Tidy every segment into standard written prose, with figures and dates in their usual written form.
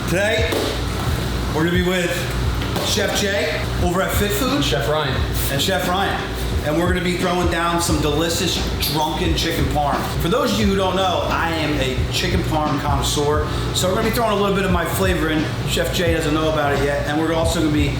Today, we're gonna be with Chef Jay over at Fit Food. Chef Ryan. And Chef Ryan. And we're gonna be throwing down some delicious drunken chicken parm. For those of you who don't know, I am a chicken parm connoisseur. So we're gonna be throwing a little bit of my flavor in. Chef Jay doesn't know about it yet. And we're also gonna be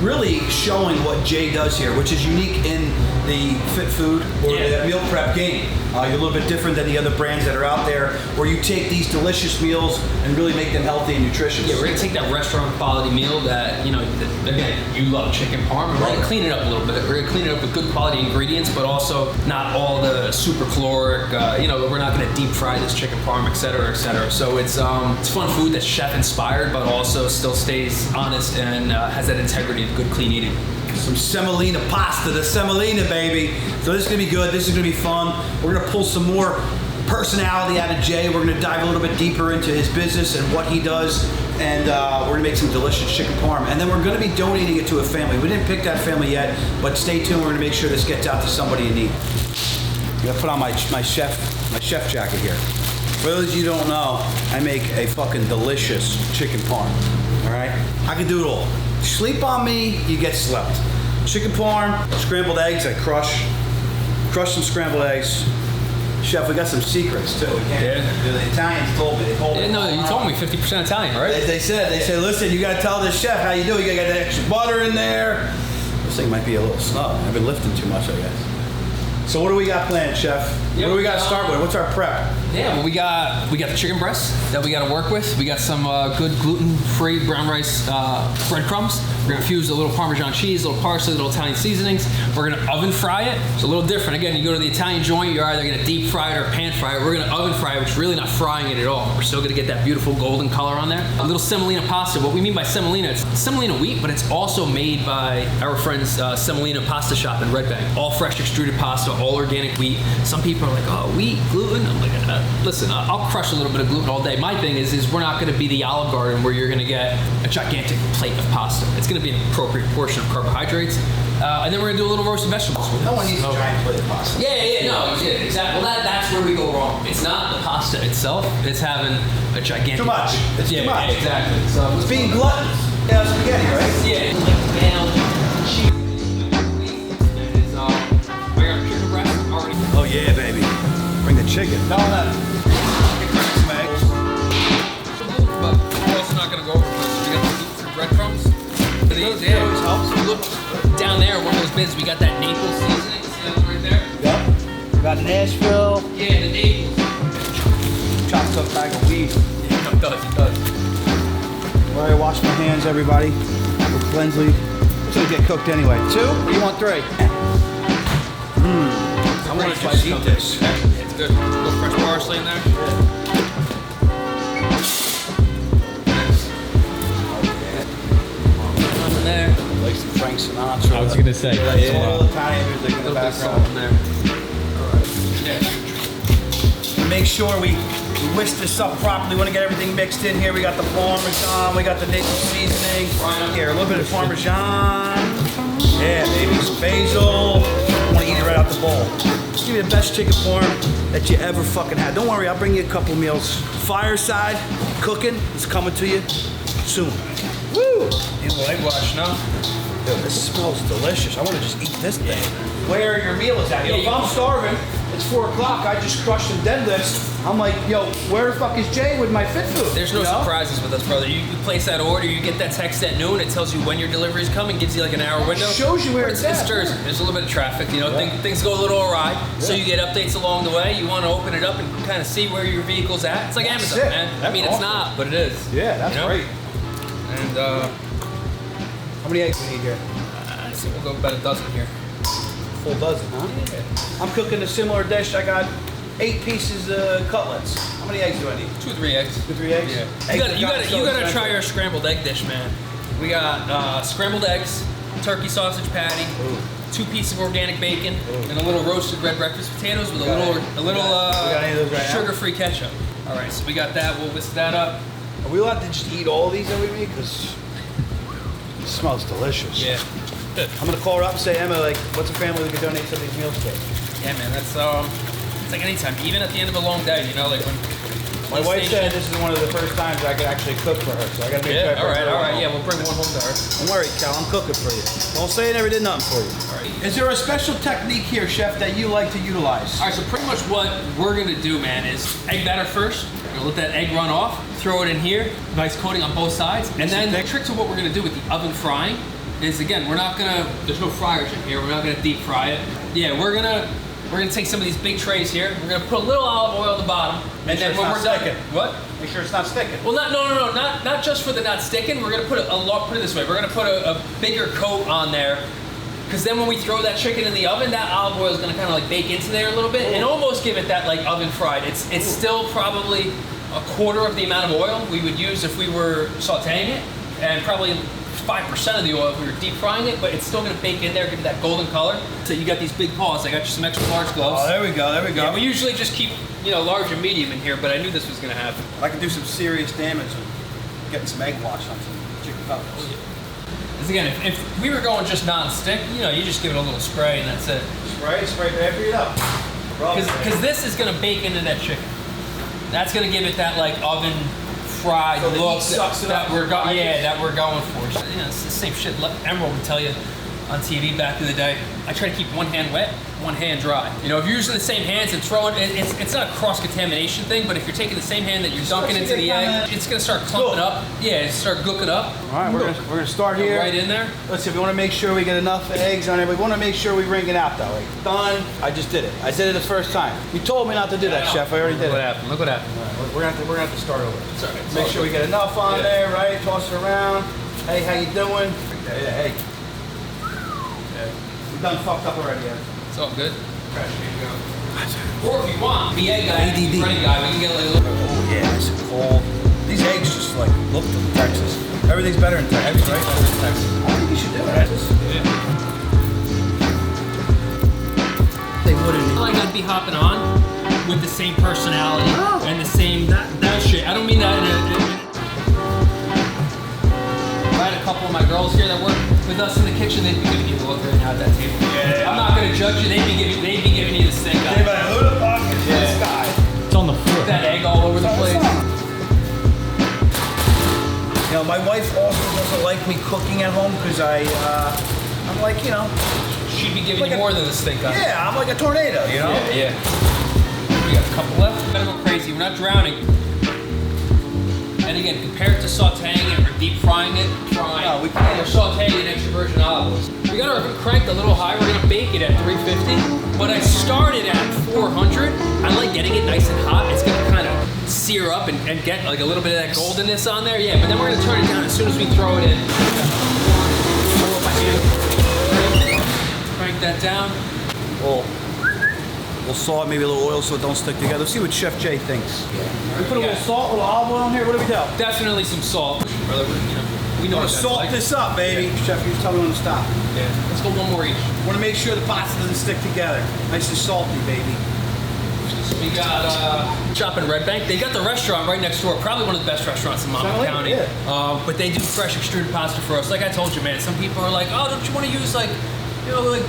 really showing what Jay does here, which is unique in the fit food or the meal prep game. You're a little bit different than the other brands that are out there, where you take these delicious meals and really make them healthy and nutritious. Yeah, we're gonna take that restaurant quality meal that, you know, again, you love chicken parm, and we're gonna clean it up a little bit. We're gonna clean it up with good quality ingredients, but also not all the super caloric, you know, we're not gonna deep fry this chicken parm, et cetera, et cetera. So it's fun food that's chef inspired, but also still stays honest and has that integrity of good, clean eating. Some semolina pasta, the semolina, baby. So this is gonna be good, this is gonna be fun. We're gonna pull some more personality out of Jay. We're gonna dive a little bit deeper into his business and what he does. And we're gonna make some delicious chicken parm. And then we're gonna be donating it to a family. We didn't pick that family yet, but stay tuned. We're gonna make sure this gets out to somebody in need. I'm gonna put on my chef jacket here. For those of you who don't know, I make a fucking delicious chicken parm, all right? I can do it all. Sleep on me, you get slept. Chicken parm, scrambled eggs, I crush some scrambled eggs. Chef, we got some secrets too. The Italians told me. You told me 50% Italian, right? They said, listen, you gotta tell this chef how you do it. You gotta get that extra butter in there. This thing might be a little snug. I've been lifting too much, I guess. So what do we got planned, Chef? What do we got to start with? What's our prep? Yeah, well, we got the chicken breast that we got to work with. We got some good gluten-free brown rice breadcrumbs. We're gonna fuse a little Parmesan cheese, a little parsley, a little Italian seasonings. We're gonna oven fry it. It's a little different. Again, you go to the Italian joint, you're either gonna deep fry it or pan fry it. We're gonna oven fry it, which is really not frying it at all. We're still gonna get that beautiful golden color on there. A little semolina pasta. What we mean by semolina, it's semolina wheat, but it's also made by our friends Semolina Pasta Shop in Red Bank. All fresh extruded pasta, all organic wheat. Some people are like, oh, wheat, gluten. I'm like, listen, I'll crush a little bit of gluten all day. My thing is we're not gonna be the Olive Garden where you're gonna get a gigantic plate of pasta. It's gonna be an appropriate portion of carbohydrates. And then we're gonna do a little roasted vegetables with it. No one needs a giant plate of pasta. Yeah, exactly. Well, that's where we go wrong. It's not the pasta itself, it's having a gigantic... Too much. It's too much. Yeah, exactly. So it's being gluttonous. Yeah, spaghetti, right? Yeah, like down, cheap. Oh yeah, baby. Bring the chicken. No. Some eggs. But we're also not gonna go over this. We got the gluten-free breadcrumbs. These, always helps. Look down there, one of those bins, we got that Naples seasoning. See that right there? Yep. We got Nashville. Yeah, the Naples. Chopped up bag of weed. Yeah, it does. All right, wash my hands, everybody. With Blensley. It's gonna get cooked anyway. 2? Or you want 3? I want to just eat this. It's good. A little fresh parsley in there. Nothing there. Like some Frank Sinatra. I was going to say. All Italian music in the background. In there. All right. Yeah. Make sure we whisk this up properly. We want to get everything mixed in here. We got the Parmesan. We got the Naples seasoning. Here, a little bit of Parmesan. Yeah, baby. Some basil. I want to eat it right out the bowl. Give you the best chicken parm that you ever fucking had. Don't worry, I'll bring you a couple meals. Fireside cooking is coming to you soon. Woo! Need a whitewash, no? Dude, this smells delicious. I want to just eat this thing. Where your meal is at. Yo, if I'm starving, it's 4 o'clock, I just crushed some deadlifts. I'm like, yo, where the fuck is Jay with my fit food? There's no surprises with us, brother. You place that order, you get that text at noon, it tells you when your delivery is coming, gives you like an hour window. It shows you where it's at. It's Jersey. There's a little bit of traffic, you know, things go a little awry, so you get updates along the way. You want to open it up and kind of see where your vehicle's at. It's like Amazon, man. I mean, it's not, but it is. Yeah, that's great. And, how many eggs do you need here? I think we'll go about a dozen here. Full dozen, huh? Yeah. I'm cooking a similar dish. I got 8 pieces of cutlets. How many eggs do I need? 2 or 3 eggs. 2 or 3 eggs? Yeah. You gotta try our scrambled egg dish, man. We got scrambled eggs, turkey sausage patty, 2 pieces of organic bacon, and a little roasted red breakfast potatoes with a little sugar-free ketchup. All right, so we got that. We'll whisk that up. Are we allowed to just eat all of these that we make? Because it smells delicious. Yeah. I'm gonna call her up and say, Emma, like, what's a family we could donate some of these meals to? Yeah, man, that's it's like anytime, even at the end of a long day, you know, like when My wife said this is one of the first times I could actually cook for her, so I gotta make sure I bring her all right. home. Yeah, we'll bring one home to her. Don't worry, Cal, I'm cooking for you. Don't say I never did nothing for you. All right. Is there a special technique here, Chef, that you like to utilize? All right, so pretty much what we're gonna do, man, is egg batter first. We're gonna let that egg run off, throw it in here, nice coating on both sides, and then the trick to what we're gonna do with the oven frying is, again, there's no fryers in here, we're not gonna deep fry it. Yeah, we're gonna take some of these big trays here, we're gonna put a little olive oil at the bottom, and then when we're done, what? Make sure it's not sticking. Well, not just for the not sticking, we're gonna put put it this way, we're gonna put a bigger coat on there, because then when we throw that chicken in the oven, that olive oil is gonna kind of like bake into there a little bit and almost give it that like oven fried. It's still probably a quarter of the amount of oil we would use if we were sauteing it, and probably 5% of the oil if we were deep frying it, but it's still gonna bake in there, give it that golden color. So you got these big paws. I got you some extra large gloves. Oh, there we go. Yeah, we usually just keep, large and medium in here, but I knew this was gonna happen. I could do some serious damage with getting some egg wash on some chicken cutlets. Because again, if we were going just non-stick, you just give it a little spray and that's it. Spray, every it up. Because this is gonna bake into that chicken. That's gonna give it that like oven fried look that we're going for. So, it's the same shit Emerald would tell you on TV back in the day. I try to keep one hand wet, one hand dry. If you're using the same hands and throwing, it's not a cross-contamination thing, but if you're taking the same hand that you're dunking into the egg, it's gonna start clumping up. Yeah, start gooking up. All right, we're gonna start here. Right in there. Let's see, we wanna make sure we get enough eggs on it. We wanna make sure we wring it out though. Like, done. I just did it. I did it the first time. You told me not to do that, Chef. I already did it. Look what happened. All right, we're gonna have to start over. Sorry, make sure we get enough on there, right? Toss it around. Hey, how you doing? Hey. We're done fucked up already, yeah. It's all good. Fresh, here you go. Or if you want, the egg guy, the running guy, we can get a little. Oh yeah, it's cold. These eggs just like look to Texas. Everything's better in Texas, right? Better in Texas. I think you should do it. Yeah. They wouldn't. Like I'd be hopping on with the same personality and the same that shit. I don't mean that in a I had a couple of my girls here that work with us in the kitchen. They'd be giving you the look right now at that table. Yeah. I'm not gonna judge you. They'd be giving you the stink eye. They'd be like, who the fuck is this guy? It's on the floor. That egg all over the place. My wife also doesn't like me cooking at home because I'm like, She'd be giving like you more than the stink eye. Yeah, I'm like a tornado, Yeah. We got a couple left. We gotta go crazy. We're not drowning. And again, compared to sauteing it or deep frying it, No, we can't. or sauteing an extra virgin olive oil. We got our cranked a little high. We're gonna bake it at 350. But I started at 400. I like getting it nice and hot. It's gonna kind of sear up and get like a little bit of that goldenness on there. Yeah, but then we're gonna turn it down as soon as we throw it in. Crank that down. We'll salt, maybe a little oil so it don't stick together. See what Chef Jay thinks. We put a little salt, a little olive oil in here. What do we do? Definitely some salt. Brother, we know We're what that's salt like. this up, baby. Yeah. Chef, you tell me when to stop. Yeah. Let's go one more each. Want to make sure the pasta doesn't stick together. Nice and salty, baby. We got Chop in Red Bank. They got the restaurant right next door. Probably one of the best restaurants in Monmouth County. Yeah. But they do fresh extruded pasta for us. Like I told you, man, some people are like, oh, don't you want to use like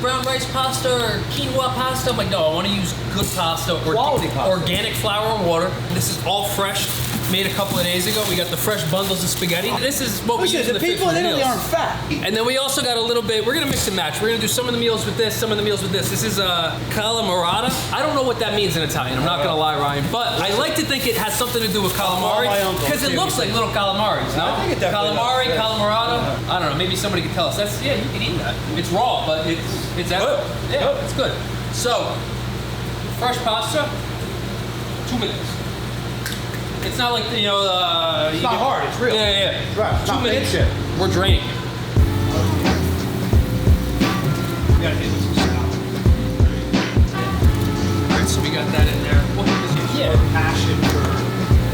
brown rice pasta or quinoa pasta? I'm like, no, I want to use good pasta or organic flour and water. This is all fresh, made a couple of days ago. We got the fresh bundles of spaghetti. This is what we use in the people in Italy aren't fat. And then we also got a little bit, we're gonna mix and match. We're gonna do some of the meals with this, some of the meals with this. This is calamari. I don't know what that means in Italian, I'm not gonna lie, Ryan, but I like to think it has something to do with calamari, because it looks like little calamaris, no? I think it definitely Calamari, does. calamorata. I don't know, maybe somebody could tell us. You can eat that. It's raw, but it's edible. Yeah, it's good. So, fresh pasta, 2 minutes. It's not like, it's not hard, it's real. Yeah. Right. 2 minutes, we're draining. We gotta hit this salad. Alright, so we got that in there. What is it? Yeah. Passion for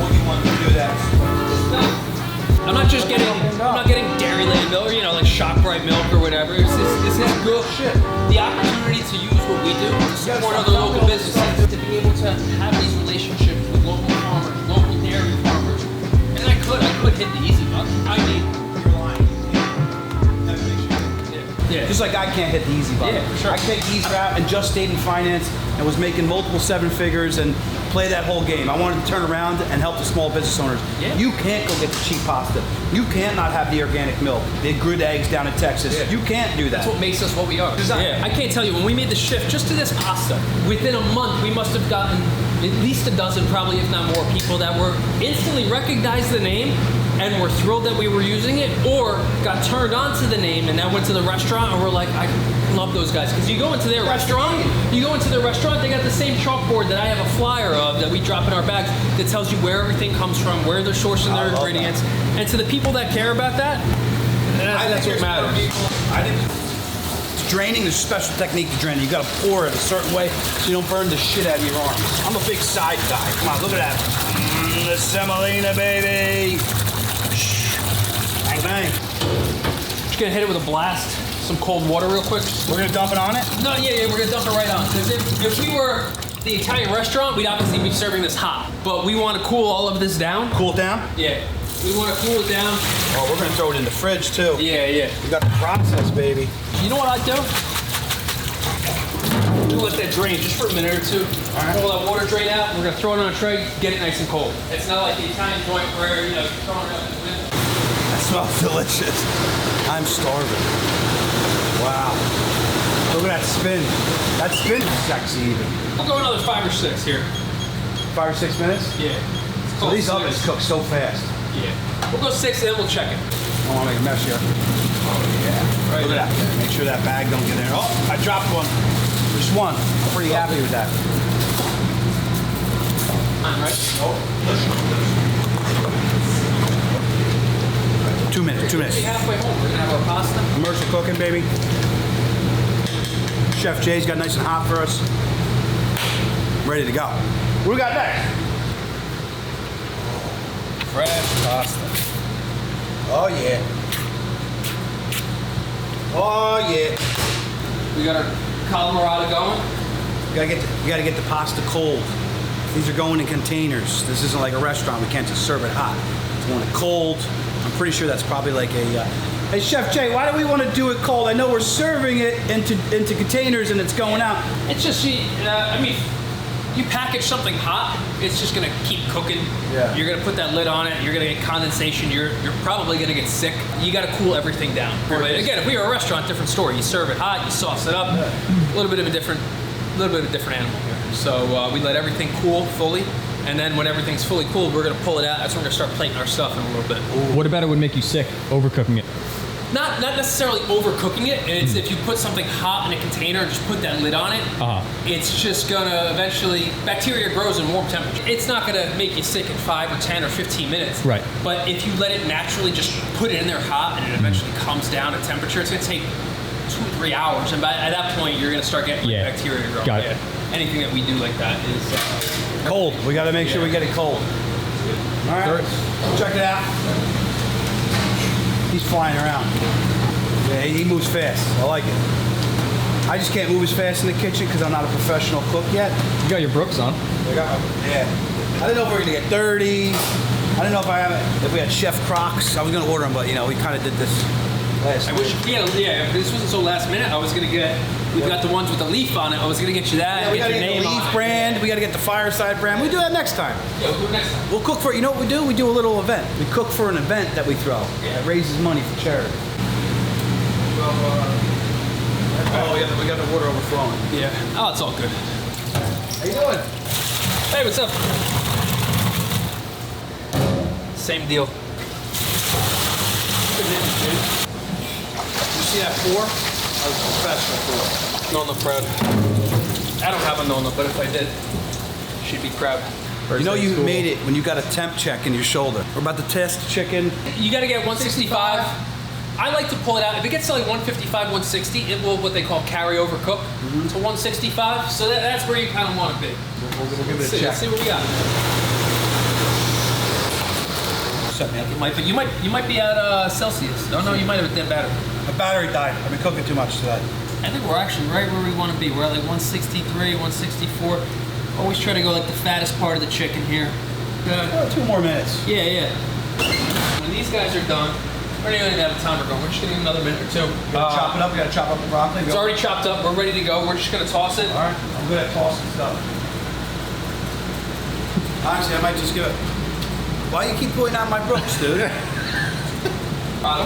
what you want to do that. I'm not just getting, I'm not getting Dairyland milk, or, like ShopRite milk or whatever. This is good shit. The opportunity to use what we do to support other local businesses, to be able to have these relationships with local farmers, local dairy farmers. And I could hit the easy button. I mean, You're lying. Never make sure. yeah. Yeah. Just like I can't hit the easy button. Yeah, for sure. I can take the easy route and just stayed in finance and was making multiple 7 figures and play that whole game. I wanted to turn around and help the small business owners. Yeah. You can't go get the cheap pasta. You can't not have the organic milk, the good eggs down in Texas. Yeah. You can't do that. That's what makes us what we are. Exactly. Yeah. I can't tell you, when we made the shift just to this pasta, within a month we must have gotten at least a dozen, probably if not more, people that were instantly recognized the name and were thrilled that we were using it, or got turned on to the name and then went to the restaurant and were like, I love those guys. Because you go into their restaurant, they got the same chalkboard that I have a flyer of that we drop in our bags that tells you where everything comes from, where they're sourcing their ingredients. That. And to the people that care about that, that's what matters. Draining is a special technique to drain. You gotta pour it a certain way so you don't burn the shit out of your arms. I'm a big side guy. Come on, look at that. The semolina, baby. Bang, bang. Just gonna hit it with a blast. Some cold water real quick. We're gonna dump it on it? No, yeah, we're gonna dump it right on. Because if we were the Italian restaurant, we'd obviously be serving this hot. But we want to cool all of this down. Cool it down? Yeah. We want to cool it down. Oh, we're gonna throw it in the fridge too. Yeah. We got the process, baby. You know what I'd do? We'll let that drain just for a minute or two. All right. Pull that water drain out. We're gonna throw it on a tray, get it nice and cold. It's not like the Italian joint where you're throwing it out the window. That smells delicious. I'm starving. Wow. Look at that spin. That spin is sexy even. We'll go another 5 or 6 here. 5 or 6 minutes? Yeah. So these ovens cook so fast. Yeah. We'll go 6 and then we'll check it. I don't want to make a mess here. Oh, yeah. Right. Look at that. Make sure that bag don't get in there. Oh, I dropped one. Just one. I'm pretty happy with that. Fine, right? 2 minutes. 2 minutes. We're halfway home. We're gonna have our pasta. Immersive cooking, baby. Chef Jay's got nice and hot for us. Ready to go. What do we got next? Fresh pasta. Oh, yeah. Oh, yeah. We got our calamari going. You gotta get the pasta cold. These are going in containers. This isn't like a restaurant. We can't just serve it hot. It's going cold. I'm pretty sure that's probably like a. Hey, Chef Jay, why do we want to do it cold? I know we're serving it into containers and it's going out. It's just, you package something hot, it's just gonna keep cooking. Yeah. You're gonna put that lid on it. You're gonna get condensation. You're probably gonna get sick. You gotta cool everything down. Again, if we were a restaurant, different story. You serve it hot, you sauce it up. A little bit of a different animal here. So we let everything cool fully, and then when everything's fully cooled, we're gonna pull it out. That's when we're gonna start plating our stuff in a little bit. What about it would make you sick? Overcooking it? Not necessarily overcooking it. It's if you put something hot in a container and just put that lid on it, it's just gonna eventually, bacteria grows in warm temperature. It's not gonna make you sick in 5 or 10 or 15 minutes. Right. But if you let it naturally just put it in there hot and it eventually comes down to temperature, it's gonna take 2 or 3 hours. And at that point, you're gonna start getting bacteria growing. Got it. Anything that we do like that is Cold. We gotta make sure we get it cold. All right. Check it out. He's flying around. Yeah, he moves fast. I like it. I just can't move as fast in the kitchen because I'm not a professional cook yet. You got your Brooks on. Yeah. I didn't know if we were gonna get dirty. I didn't know if we had Chef Crocs. I was gonna order them, but we kind of did this last week. if this wasn't so last minute, I was gonna get. We've got the ones with the leaf on it. I was gonna get you that. Yeah, we gotta your get the name Leaf on brand. We gotta get the Fireside brand. We do that next time. Yeah, we'll do it next time. We'll cook for, you know what we do? We do a little event. We cook for an event that we throw. Yeah. That raises money for charity. We got the water overflowing. Yeah. Oh, it's all good. How you doing? Hey, what's up? Same deal. You see that pour? That was a professional pour. Nonna proud. I don't have a Nonna, but if I did, she'd be proud. You know you made it when you got a temp check in your shoulder. We're about to test chicken. You got to get 165. I like to pull it out. If it gets to like 155, 160, it will what they call carry over cook to 165. So that's where you kind of want to be. We'll give it a check. Let's see what we got. You might be at Celsius. No, you might have a dead battery. My battery died. I've been cooking too much today. I think we're actually right where we want to be. We're at like 163, 164. Always try to go like the fattest part of the chicken here. Good. 2 more minutes. Yeah. When these guys are done, We're nearly out of time. We're going. We're just gonna give another minute or two. Chop it up. We gotta chop up the broccoli. It's already chopped up. We're ready to go. We're just gonna toss it. All right. I'm good at tossing stuff. Honestly, I might just give it. Why you keep pulling out my brooks, dude? We gotta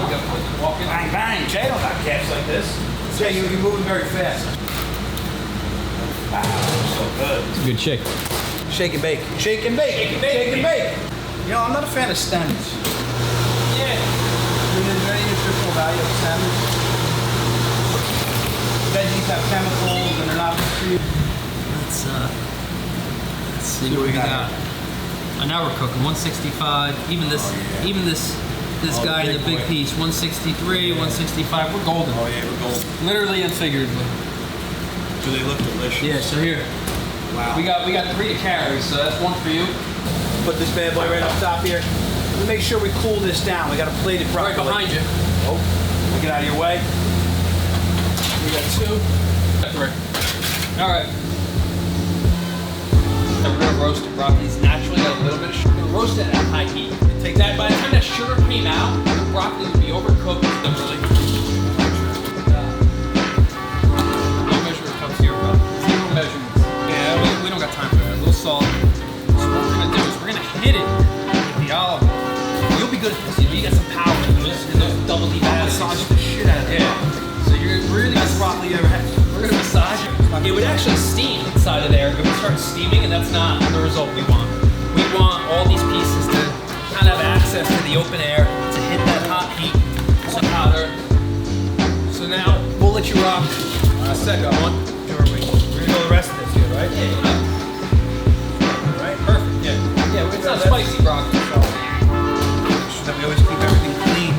walk in. Bang, bang. Jay don't got caps like this. Jay, you're moving very fast. Wow, so good. It's a good shake. Shake and bake. Shake and bake. Shake and bake. Shake and bake. You know, I'm not a fan of stems. Yeah. Is there any nutritional value of stems? Veggies have chemicals and they're not good for you. Let's see what we got. Now we're cooking 165. Even this, this guy in the big piece, 163, 165. We're golden. Oh yeah, we're golden. Literally and figuratively. Do they look delicious? Yeah. So here, wow. we got 3 to carry. So that's 1 for you. Put this bad boy right up top here. We'll make sure we cool this down. We got to plate it Right properly. behind you. Oh, get out of your way. We got 2. Got 3. All right. We're gonna roast the broccoli. It's naturally got a little bit of sugar. We're gonna roast it at high heat. Take that. By the time that sugar came out, the broccoli would be overcooked. Literally. No measuring cups here, bro. 0 measurements. Yeah, we don't got time for that. A little salt. So what we're gonna do is we're gonna hit it with the olive oil. You'll be good at this. You got some power in those double deep acids. Massage the shit out of it. Yeah. So you're really Best broccoli you ever had. we're gonna massage it. It would actually steam inside of there. It would start steaming, and that's not the result we want. We want all these pieces to kind of have access to the open air to hit that hot heat. Some powder. So now we'll let you rock. A second one. We're gonna go the rest of this here, right? Yeah, Right? perfect. Yeah, it's not spicy broccoli. So. Make sure that we always keep everything clean.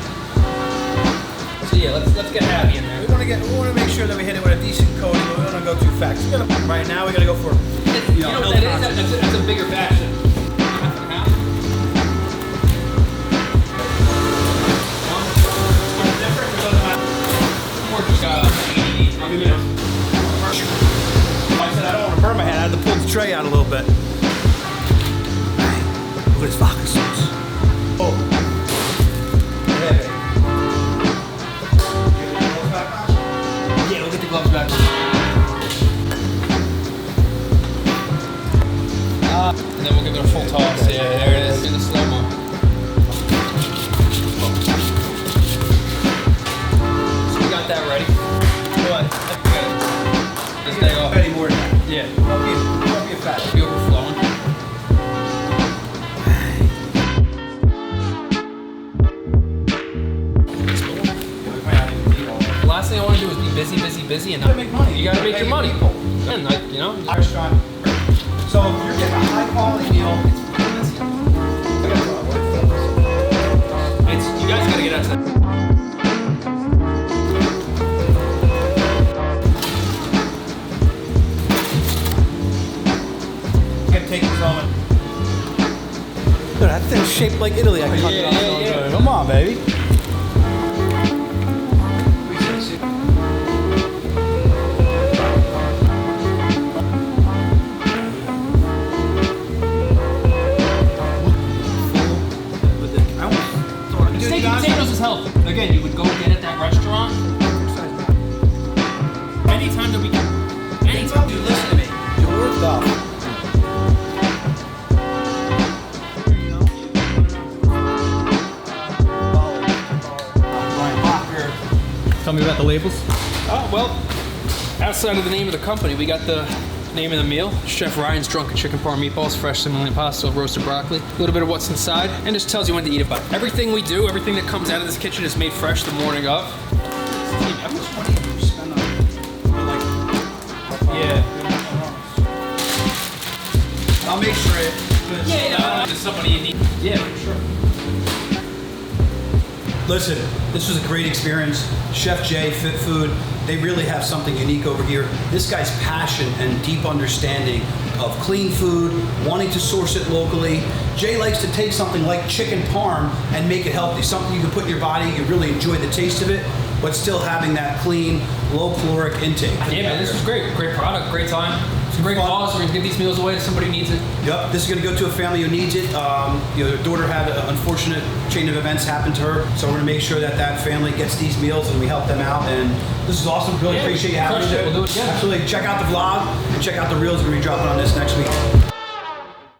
So yeah, let's get happy in there. We want to make sure that we hit it with a decent coating. We don't want to go too fast. Right now, we got to go for You know what that is? That's a bigger batch. I said I don't want to burn my hand. I had to pull the tray out a little bit. Look at this vodka sauce. Oh. Yeah, baby. Yeah, we'll get the gloves back. And then we'll give it a full toss. Yeah, there it is in the slow-mo. So we got that ready. What? This day off. Ready more than that. Yeah. Don't be a fat. Be overflowing. The last thing I want to do is be busy, and You gotta make money. You gotta make your money. People. And like, you know. Restaurant. So if you're getting a high quality meal, You guys gotta get out to that. you gotta take this on. Look, that thing's shaped like Italy. I can cut it off. Yeah. Come on, baby. Steak and potatoes is healthy. Again, you would go get at that restaurant. Anytime that we can. Anytime. Dude, listen to me. You're worked up. Tell me about the labels. Oh, well, outside of the name of the company, we got the name of the meal. Chef Ryan's Drunken Chicken Parm Meatballs, fresh Semolina pasta, roasted broccoli, a little bit of what's inside, and just tells you when to eat it. But everything we do, everything that comes out of this kitchen is made fresh the morning of. How much money do you spend on Yeah. I'll make sure it. Yeah, somebody you need. Yeah, for sure. Listen, this was a great experience. Chef Jay, Fit Food, they really have something unique over here. This guy's passion and deep understanding of clean food, wanting to source it locally. Jay likes to take something like chicken parm and make it healthy, something you can put in your body, you really enjoy the taste of it, but still having that clean, low caloric intake. Yeah, man, this was great. Great product, great time. It's Great cause. We're gonna give these meals away to somebody who needs it. Yep, this is going to go to a family who needs it. Their daughter had an unfortunate chain of events happen to her, so we're going to make sure that that family gets these meals and we help them out. And this is awesome. Really appreciate you having me. We'll do it again. Absolutely. Check out the vlog and check out the reels. We're going to be dropping on this next week.